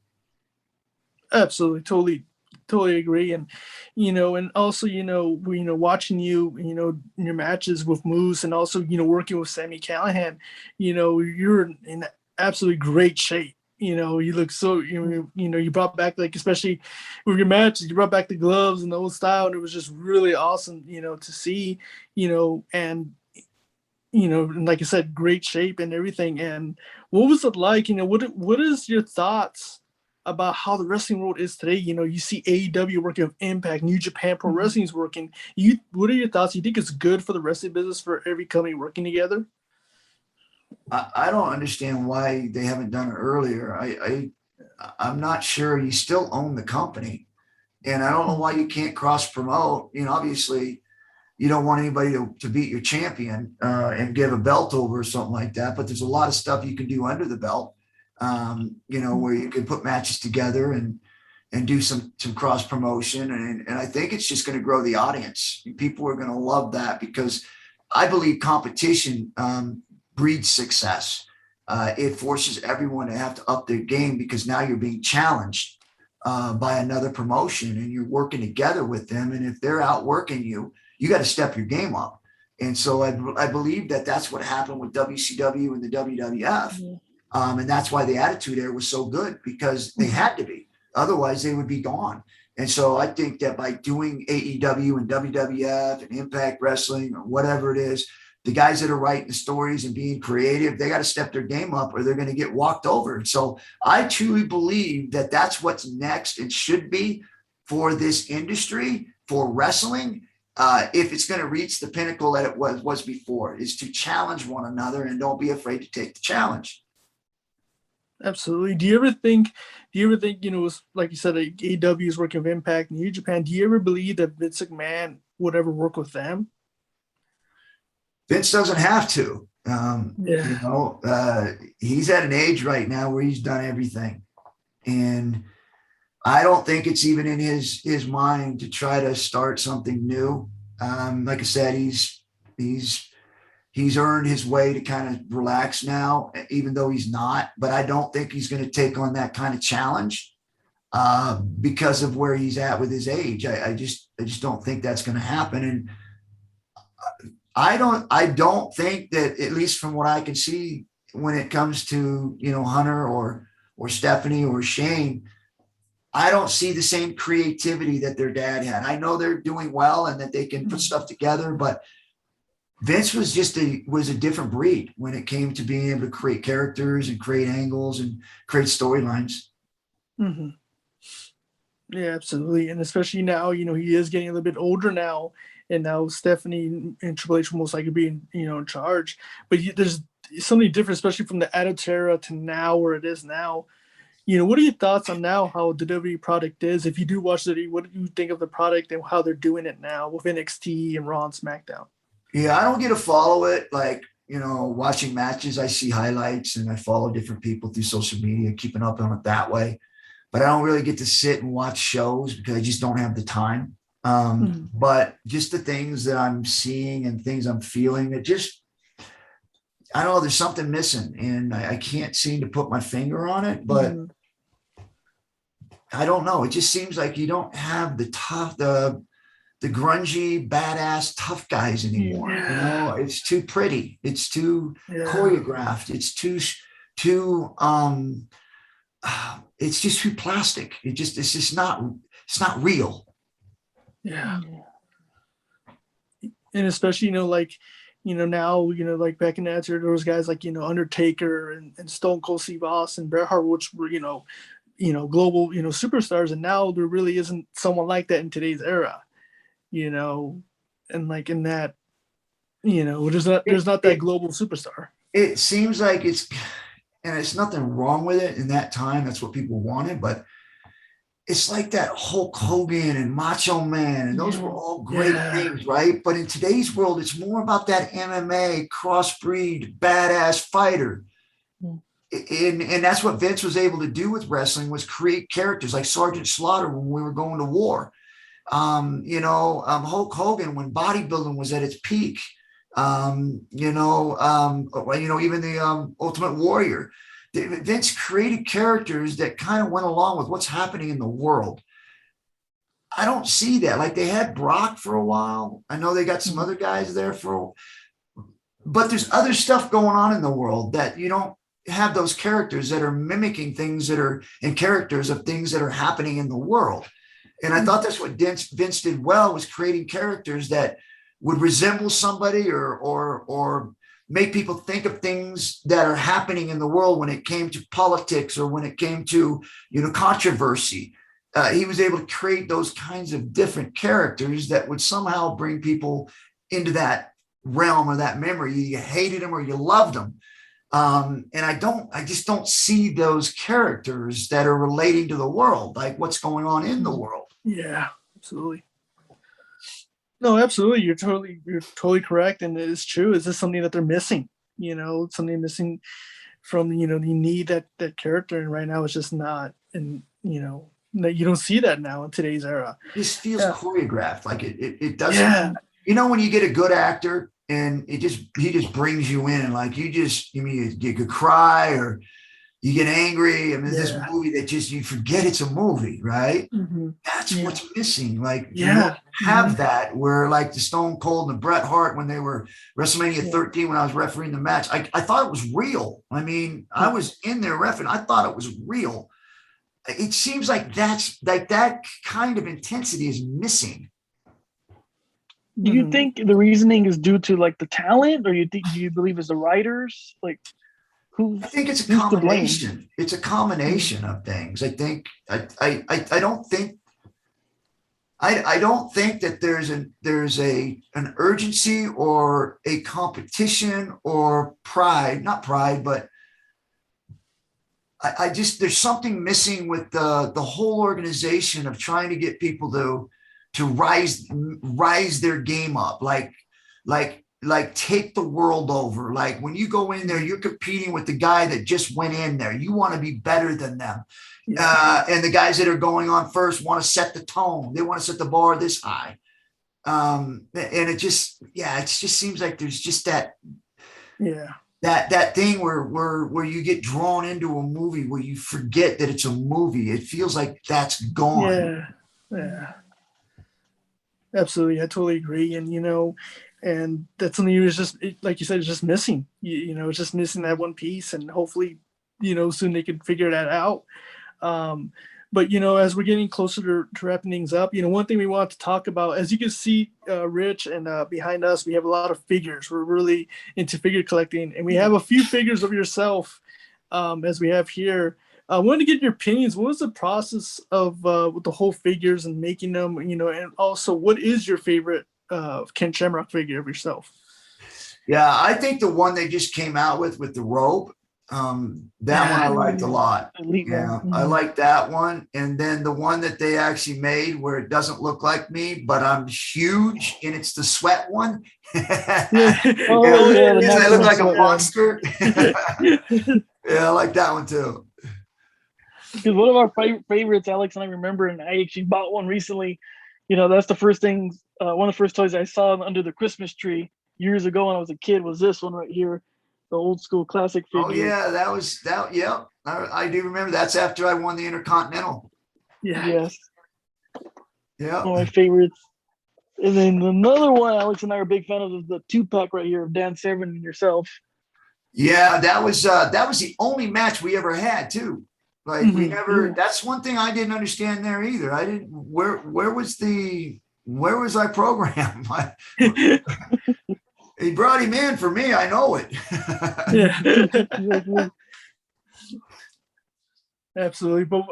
Absolutely. Totally agree. And, and also, watching you, in your matches with Moose and also, working with Sammy Callahan, you're in absolutely great shape. You look so, you brought back, like, especially with your matches, you brought back the gloves and the old style. And it was just really awesome, to see, and, and like I said, great shape and everything. And what was it like, what is your thoughts about how the wrestling world is today? You see AEW working with Impact, New Japan Pro Wrestling is working. What are your thoughts? You think it's good for the wrestling business for every company working together? I don't understand why they haven't done it earlier. I'm not sure. You still own the company, and I don't know why you can't cross promote. Obviously, you don't want anybody to beat your champion and give a belt over or something like that. But there's a lot of stuff you can do under the belt. Where you can put matches together and do some cross promotion. And I think it's just going to grow the audience. People are going to love that because I believe competition breeds success. It forces everyone to have to up their game because now you're being challenged by another promotion and you're working together with them. And if they're outworking you, you got to step your game up. And so I believe that's what happened with WCW and the WWF. And that's why the Attitude Era was so good because they had to be. Otherwise, they would be gone. And so I think that by doing AEW and WWF and Impact Wrestling or whatever it is, the guys that are writing the stories and being creative, they got to step their game up or they're going to get walked over. And so I truly believe that that's what's next and should be for this industry, for wrestling. If it's going to reach the pinnacle that it was before, is to challenge one another and don't be afraid to take the challenge. Absolutely. Do you ever think, like you said, like AEW is working with Impact and New Japan. Do you ever believe that Vince McMahon would ever work with them? Vince doesn't have to. He's at an age right now where he's done everything. And I don't think it's even in his mind to try to start something new. Like I said, he's earned his way to kind of relax now, even though he's not. But I don't think he's going to take on that kind of challenge because of where he's at with his age. I just don't think that's going to happen. And I don't think that, at least from what I can see, when it comes to Hunter or Stephanie or Shane, I don't see the same creativity that their dad had. I know they're doing well and that they can put stuff together, but Vince was a different breed when it came to being able to create characters and create angles and create storylines. Mm-hmm. Yeah, absolutely. And especially now, he is getting a little bit older now, and now Stephanie and Triple H will most likely be in charge. But there's something different, especially from the Attitude Era to now where it is now. What are your thoughts on now how the WWE product is? If you do watch the, what do you think of the product and how they're doing it now with NXT and Raw and SmackDown? Yeah, I don't get to follow it. Like, watching matches, I see highlights and I follow different people through social media, keeping up on it that way. But I don't really get to sit and watch shows because I just don't have the time. But just the things that I'm seeing and things I'm feeling, I don't know, there's something missing and I can't seem to put my finger on it, but I don't know. It just seems like you don't have the the grungy, badass, tough guys anymore. Yeah. You know, it's too pretty. It's too choreographed. It's too it's just too plastic. It's just not real. Yeah. And especially, now, like back in that era, there was guys like, Undertaker and Stone Cold Steve Austin, Bret Hart, which were, global, superstars. And now there really isn't someone like that in today's era, and like in that, there's not that global superstar. It seems like it's nothing wrong with it in that time. That's what people wanted, but it's like that Hulk Hogan and Macho Man, and those were all great things, right? But in today's world, it's more about that MMA crossbreed badass fighter. And that's what Vince was able to do with wrestling, was create characters like Sergeant Slaughter when we were going to war. Hulk Hogan when bodybuilding was at its peak. Even the Ultimate Warrior. Vince created characters that kind of went along with what's happening in the world. I don't see that. Like, they had Brock for a while. I know they got some other guys there but there's other stuff going on in the world that you don't have, those characters that are mimicking things that are in characters of things that are happening in the world. And I thought that's what Vince did well, was creating characters that would resemble somebody or make people think of things that are happening in the world when it came to politics or when it came to, controversy. He was able to create those kinds of different characters that would somehow bring people into that realm or that memory. You hated them or you loved them. And I just don't see those characters that are relating to the world, like what's going on in the world. Yeah, absolutely. No, absolutely. You're totally correct. And it is true. Is this something that they're missing? Something missing from, you need that character. And right now it's just not. And, you don't see that now in today's era. This feels choreographed. Like it doesn't, when you get a good actor and he just brings you in, and like you could cry or you get angry. I mean, this movie that you forget it's a movie, right? Mm-hmm. That's what's missing. Like, you don't have that, where like the Stone Cold and the Bret Hart, when they were WrestleMania 13, when I was refereeing the match, I thought it was real. I mean, I was in there refereeing. I thought it was real. It seems like that kind of intensity is missing. Do you think the reasoning is due to like the talent, or do you believe it's the writers? Like, I think it's a combination. It's a combination of things. I think I don't think that there's an urgency or a competition or pride, not pride, but I just, there's something missing with the whole organization of trying to get people to rise their game up, like take the world over. Like, when you go in there, you're competing with the guy that just went in there. You want to be better than them. And the guys that are going on first want to set the tone. They want to set the bar this high. And it just seems like there's just that thing where you get drawn into a movie where you forget that it's a movie. It feels like that's gone. Yeah. Absolutely. I totally agree. And, and that's something was just, like you said, it's just missing. It's just missing that one piece, and hopefully, soon they can figure that out. But as we're getting closer to wrapping things up, one thing we want to talk about, as you can see, Rich, and behind us, we have a lot of figures. We're really into figure collecting, and we have a few figures of yourself, as we have here. I wanted to get your opinions. What was the process of with the whole figures and making them, and also what is your favorite Ken Shamrock figure of yourself? Yeah, I think the one they just came out with the robe, that one I liked a lot. I like that one. And then the one that they actually made where it doesn't look like me, but I'm huge, and it's the sweat one. I look like a monster. Yeah, I like that one too. Because one of our favorites, Alex and I remember, and I actually bought one recently. That's the first thing, one of the first toys I saw under the Christmas tree years ago when I was a kid was this one right here, the old school classic figure. Oh yeah, that was that. Yep, I do remember. That's after I won the Intercontinental. Yeah. Yes. Yeah. One of my favorites. And then another one Alex and I are big fan of is the 2-pack right here of Dan Severn and yourself. Yeah, that was the only match we ever had too. Like we never. That's one thing I didn't understand there either. I didn't. Where was our program? He brought him in for me. I know it. Yeah. Absolutely. But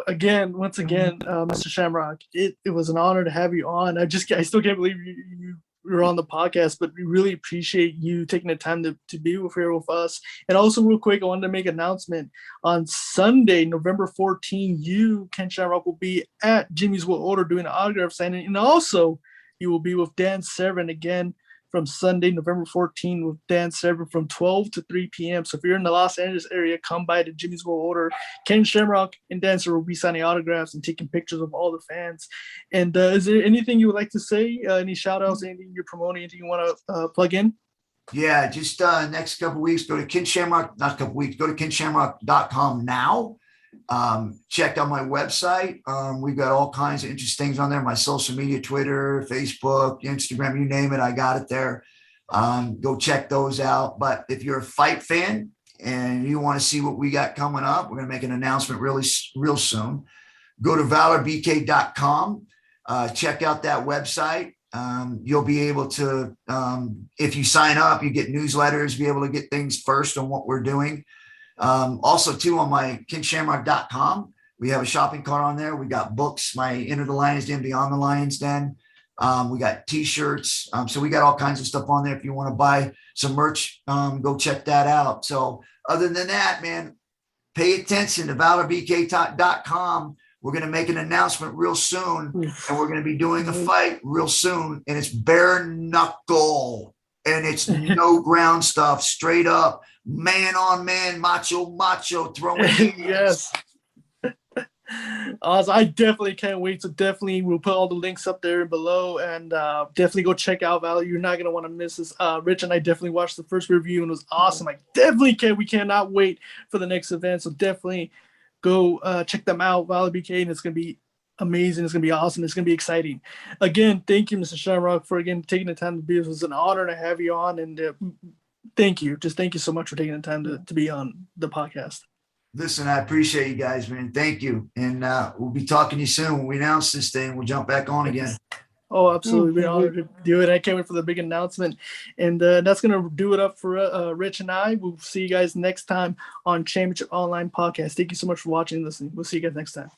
once again, Mr. Shamrock, it was an honor to have you on. I still can't believe you were on the podcast, but we really appreciate you taking the time to be here with us. And also real quick, I wanted to make an announcement. On Sunday, November 14, Ken Shamrock, will be at Jimmy's World Order doing an autograph signing. And also you will be with Dan Severn again from Sunday, November 14, with Dan Severn from 12 to 3 p.m. So if you're in the Los Angeles area, come by to Jimmy's World Order. Ken Shamrock and Dan Severn will be signing autographs and taking pictures of all the fans. And is there anything you would like to say? Any shout outs, anything you're promoting, anything you want to plug in? Yeah, just next couple of weeks, go to go to KenShamrock.com now. Check out my website. We've got all kinds of interesting things on there. My social media, Twitter, Facebook, Instagram, you name it, I got it there. Go check those out. But if you're a fight fan and you want to see what we got coming up, we're going to make an announcement real soon. Go to valorbk.com. Check out that website. You'll be able to, if you sign up, you get newsletters, be able to get things first on what we're doing. Also too, on my KenShamrock.com, we have a shopping cart on there. We got books, my Enter the Lion's Den, Beyond the Lion's Den. We got t-shirts. So we got all kinds of stuff on there. If you want to buy some merch, go check that out. So other than that, man, pay attention to valorbk.com. We're going to make an announcement real soon, and we're going to be doing a fight real soon, and it's bare knuckle, and it's no ground stuff, straight up, man on man, macho, throwing hands. Yes. Awesome. I definitely can't wait. So definitely we'll put all the links up there below, and definitely go check out Valor. You're not going to want to miss this. Rich and I definitely watched the first review and it was awesome. We cannot wait for the next event. So definitely go check them out, Valor BK, and it's going to be amazing. It's going to be awesome. It's going to be exciting. Again, thank you, Mr. Shamrock, for taking the time to be. It was an honor to have you on, and thank you. Just thank you so much for taking the time to be on the podcast. Listen, I appreciate you guys, man. Thank you. And we'll be talking to you soon. When we announce this thing, we'll jump back on again. Oh, absolutely. We're honored to do it. I can't wait for the big announcement. And that's going to do it up for Rich and I. We'll see you guys next time on Championship Online Podcast. Thank you so much for watching and listening. We'll see you guys next time.